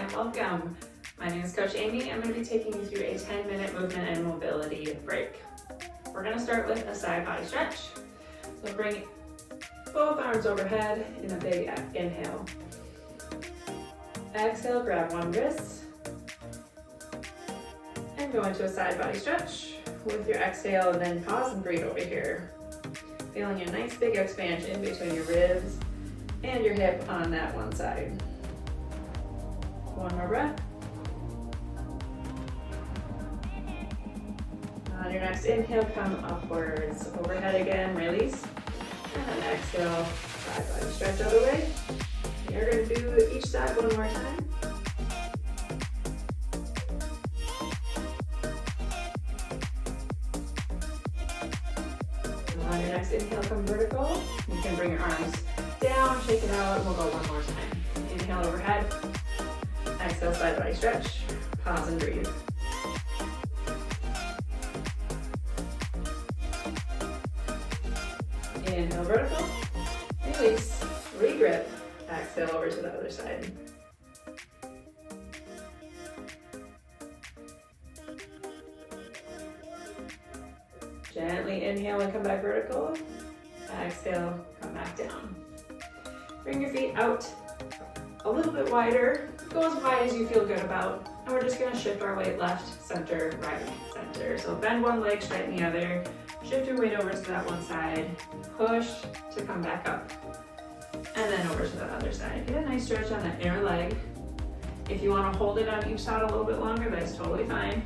and welcome. My name is Coach Amy. I'm going to be taking you through a 10-minute movement and mobility break. We're going to start with a side body stretch. So bring both arms overhead in a big inhale. Exhale, grab one wrist and go into a side body stretch with your exhale, and then pause and breathe over here. Feeling a nice big expansion between your ribs and your hip on that one side. One more breath. On your next inhale, come upwards, overhead again, release. And then exhale, side body stretch other way. You're going to do each side one more time. On your next inhale, come vertical. You can bring your arms down, shake it out, and we'll go one more time. Inhale overhead. Exhale, side body stretch. Pause and breathe. Inhale, vertical. Release. Regrip. Exhale over to the other side. Gently inhale and come back vertical. Exhale, come back down. Bring your feet out a little bit wider. Go as wide as you feel good about. And we're just gonna shift our weight left, center, right, center. So bend one leg, straighten the other. Shift your weight over to that one side. Push to come back up. And then over to the other side. Get a nice stretch on that inner leg. If you wanna hold it on each side a little bit longer, that's totally fine.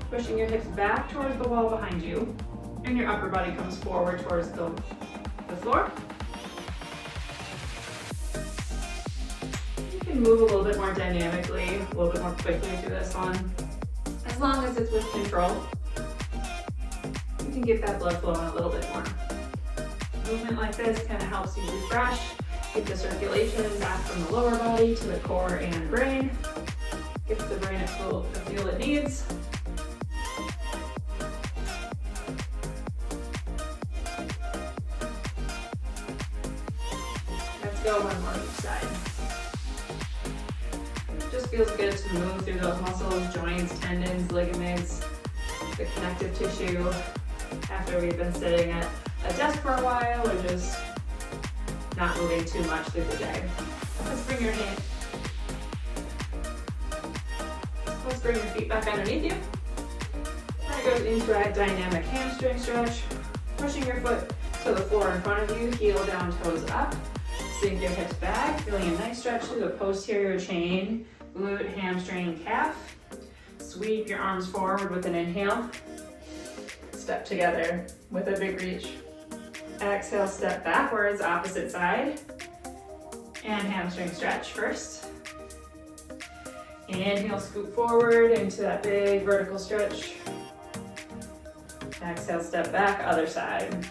Pushing your hips back towards the wall behind you. And your upper body comes forward towards the floor. You can move a little bit more dynamically, a little bit more quickly through this one. As long as it's with control, you can get that blood flowing a little bit more. Movement like this kind of helps you refresh, get the circulation back from the lower body to the core and brain. Gets the brain the fuel it needs. Go one more each side. It just feels good to move through those muscles, joints, tendons, ligaments, the connective tissue after we've been sitting at a desk for a while or just not moving too much through the day. Let's bring your feet back underneath you. That goes into a dynamic hamstring stretch. Pushing your foot to the floor in front of you, heel down, toes up. Sink your hips back, feeling a nice stretch through the posterior chain, glute, hamstring, calf. Sweep your arms forward with an inhale. Step together with a big reach. Exhale, step backwards, opposite side. And hamstring stretch first. Inhale, scoop forward into that big vertical stretch. Exhale, step back, other side.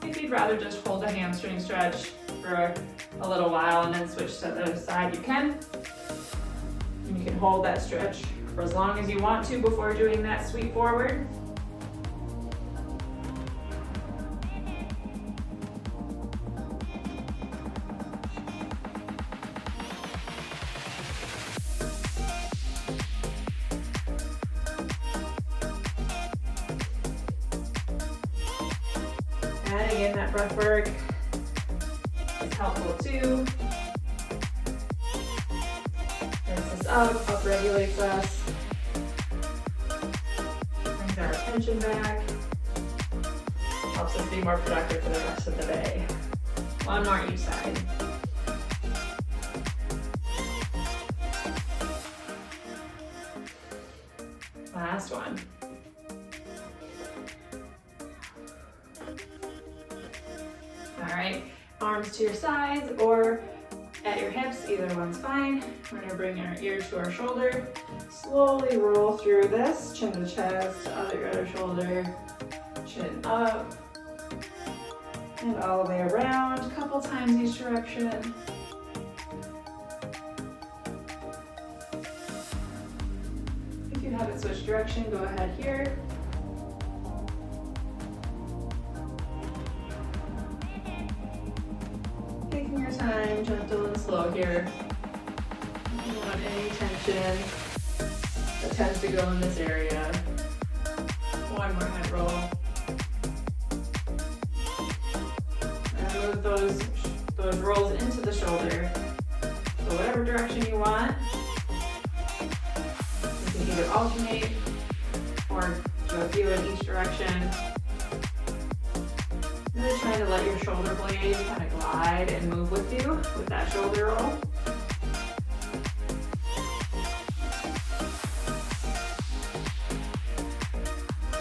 If you'd rather just hold a hamstring stretch for a little while and then switch to the other side, you can. And you can hold that stretch for as long as you want to before doing that sweep forward. Adding in that breath work is helpful too. Brings us up regulates us, brings our attention back, helps us be more productive for the rest of the day. One more each side. Last one. All right, arms to your sides or at your hips, either one's fine. We're gonna bring our ear to our shoulder. Slowly roll through this, chin to chest, other shoulder, chin up, and all the way around, a couple times each direction. If you haven't switched direction, go ahead here. Taking your time, gentle and slow here. You don't want any tension that tends to go in this area. One more head roll. And move those rolls into the shoulder. So whatever direction you want. You can either alternate or do a few in each direction. Really trying to let your shoulder blade kind of glide and move with you with that shoulder roll.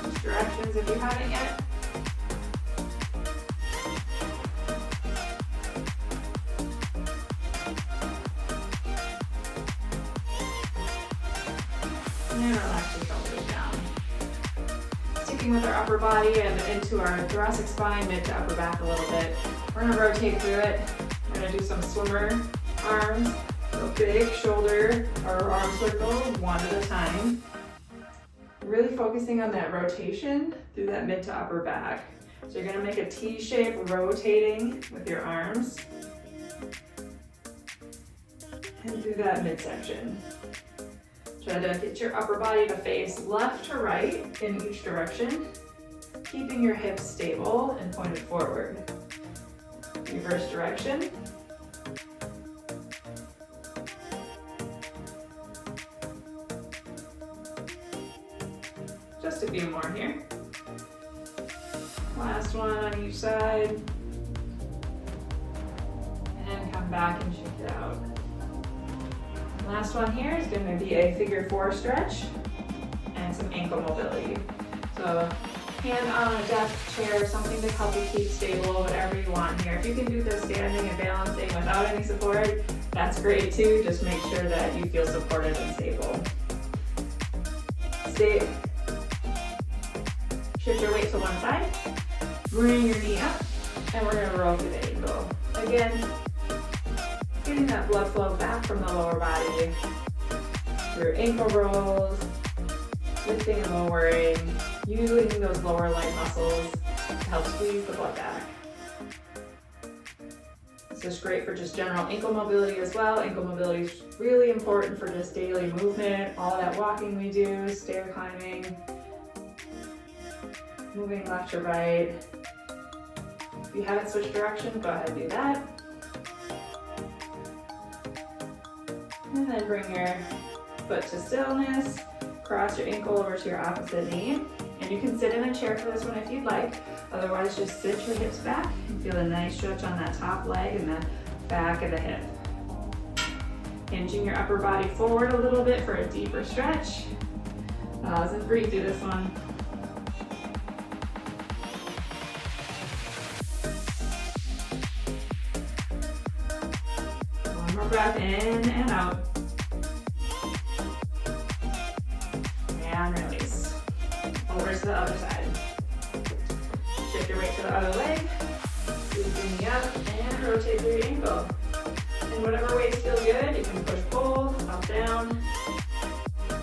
Switch directions if you haven't yet. And relax your shoulders down. Sticking with our upper body and into our thoracic spine, mid to upper back a little bit. We're gonna rotate through it. We're gonna do some swimmer arms. So big shoulder or arm circles, one at a time. Really focusing on that rotation through that mid to upper back. So you're gonna make a T shape rotating with your arms. And through that midsection. Try to get your upper body to face left to right in each direction, keeping your hips stable and pointed forward. Reverse direction. Just a few more here. Last one on each side. And come back and shake it out. Last one here is going to be a figure 4 stretch and some ankle mobility. So hand on a desk, chair, something to help you keep stable, whatever you want here. If you can do this standing and balancing without any support, that's great too. Just make sure that you feel supported and stable. Shift your weight to one side, bring your knee up, and we're going to roll through the ankle. Again, getting that blood flow back from the lower body through ankle rolls, lifting and lowering, using those lower leg muscles to help squeeze the blood back. This is great for just general ankle mobility as well. Ankle mobility is really important for just daily movement, all that walking we do, stair climbing, moving left to right. If you haven't switched direction, go ahead and do that. And then bring your foot to stillness, cross your ankle over to your opposite knee. And you can sit in a chair for this one if you'd like. Otherwise, just sit your hips back and feel a nice stretch on that top leg and the back of the hip. Hinging your upper body forward a little bit for a deeper stretch. Pause and breathe through this one. One more breath in and out. And release. Over to the other side. Shift your weight to the other leg. Squeeze your knee up and rotate through your ankle. And whatever weights feel good, you can push pull, up down,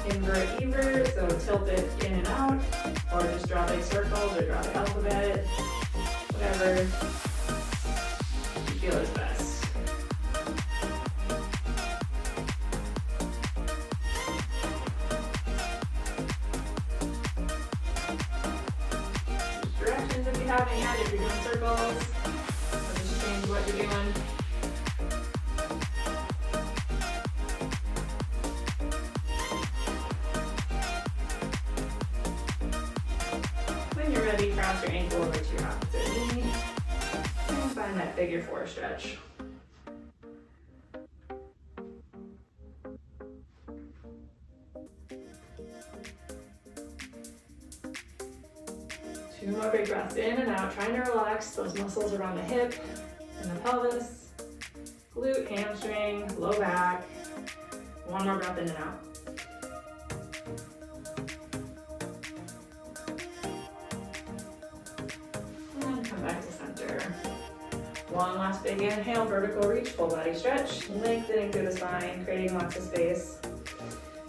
invert evert, so tilt it in and out, or just draw big circles or draw the alphabet, whatever you feel is best. Directions if you haven't yet, if you're doing circles, or just change what you're doing. When you're ready, cross your ankle over to your opposite knee and find that figure 4 stretch. Two more big breaths in and out, trying to relax those muscles around the hip and the pelvis, glute, hamstring, low back. One more breath in and out. And come back to center. One last big inhale, vertical reach, full body stretch, lengthening through the spine, creating lots of space.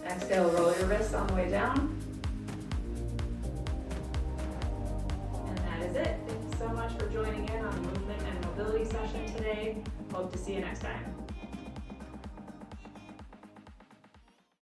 Exhale, roll your wrists on the way down. Is it. Thank you so much for joining in on the movement and mobility session today. Hope to see you next time.